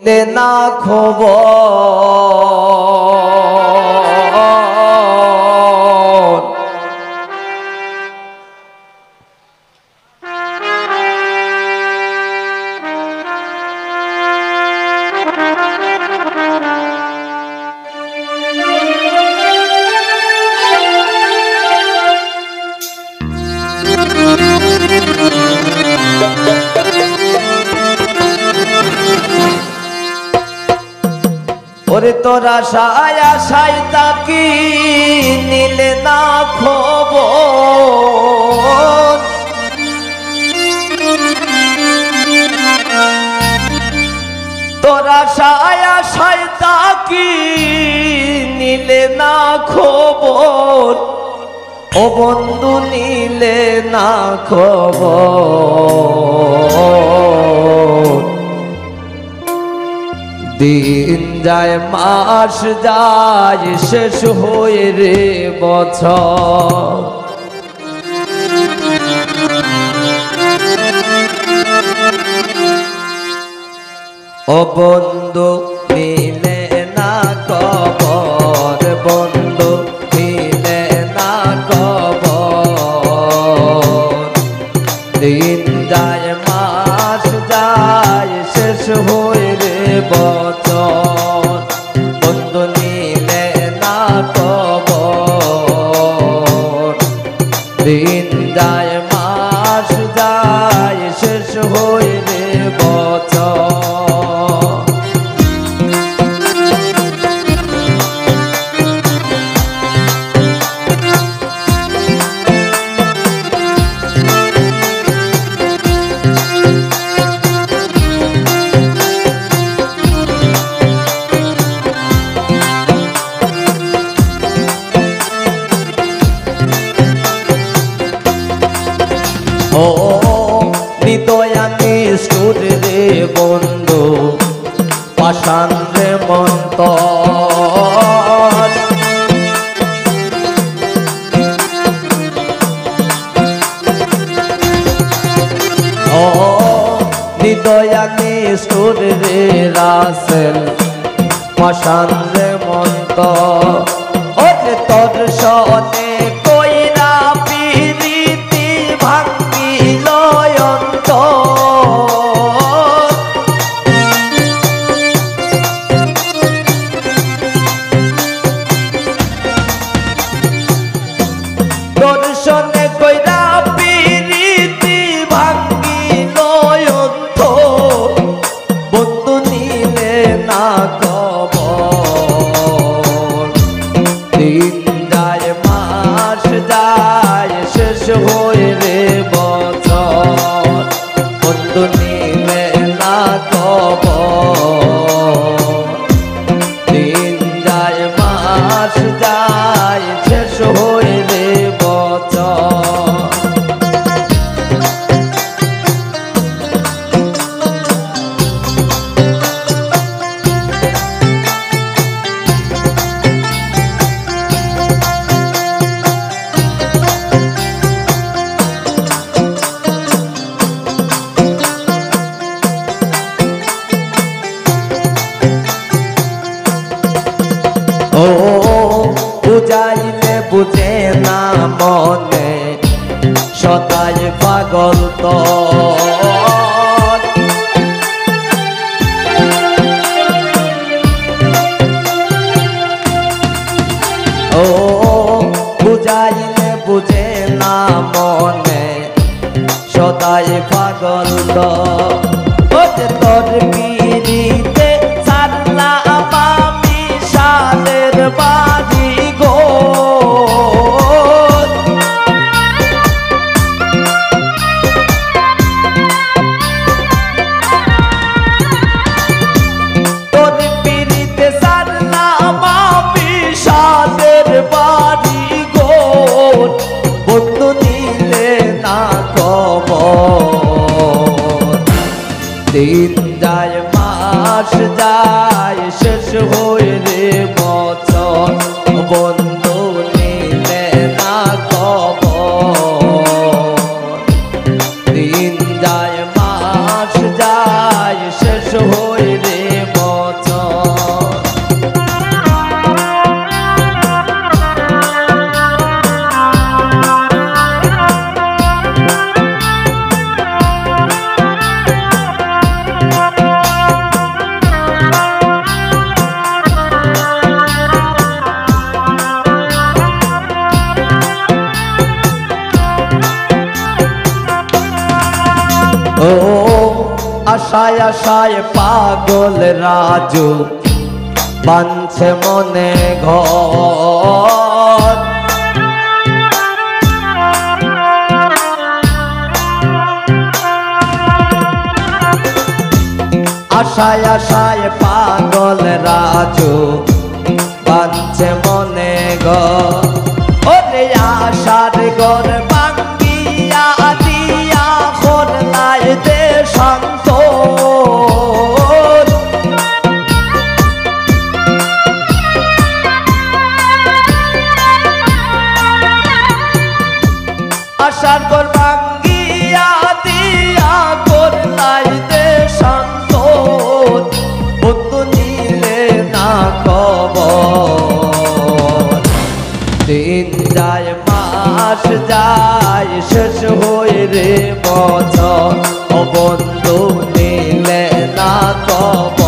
না খবর ওরে তোরা আশায় আশায় তাকি নিলে না খবর তোরা আশায় আশায় তাকি নিলে না খবর ও বন্ধু নিলে না খবর দিন যায় মাস যায় শেষ হয়ে রে বছর ও বন্ধু নিলে না খবর বন্ধু নিলে না খবর দিন যায় মাস যায় শেষ হয়ে রে বছর বন্ধু নিলে না খবর দিন যায় মাস যায় শেষ হয়ে রে বছর ও নিদয়া নিষ্ঠুর রে বন্ধু পাষাণ রে মন্তর ও নিদয়া নিষ্ঠুর রে রাসেল পাষাণ রে মন্তর ও যে তোর সনে কইরা পিরিতি ভাঙ্গিল দর্শনে কইরা পিরিতি ভাঙ্গিল বন্ধু নিলে না খবর দিন যায় মাস যায় শেষ হয়ে রে বছর বন্ধু নিলে না খবর দিন যায় মাস যায় শেষ হয়ে রে বছর ও বুঝাইলে বুঝে না মনে সদাই পাগল তো ও বুঝাইলে বুঝে না মনে সদাই পাগল তো তোর পিড়িতে ছাড়লাম আমি সাদের বাড়ি গো তোর পিড়িতে ছাড়লাম আমি সাদের বাড়ি গো বন্ধু নিলে না খবর দিন যায় মাস যায় শেষ হয়ে রে বছর বন্ধু নিলে না খবর দিন যায় মাস যায় শেষ হয়ে রে আশায় আশায় পাগল রাজু বাঁধছে মনে ঘর আশায় আশায় পাগল রাজু বাঁধছে মনে ঘর ওরে আশার ঘর ভাঙ্গিয়া দিয়া করলাই দে শান্ত আশার ঘর ভাঙ্গিয়া দিয়া করলাই দে শান্ত বন্ধু নিলে না খবর দিন যায় মাস যায় শেষ হয়ে রে বছর ও বন্ধু নিলে না খবর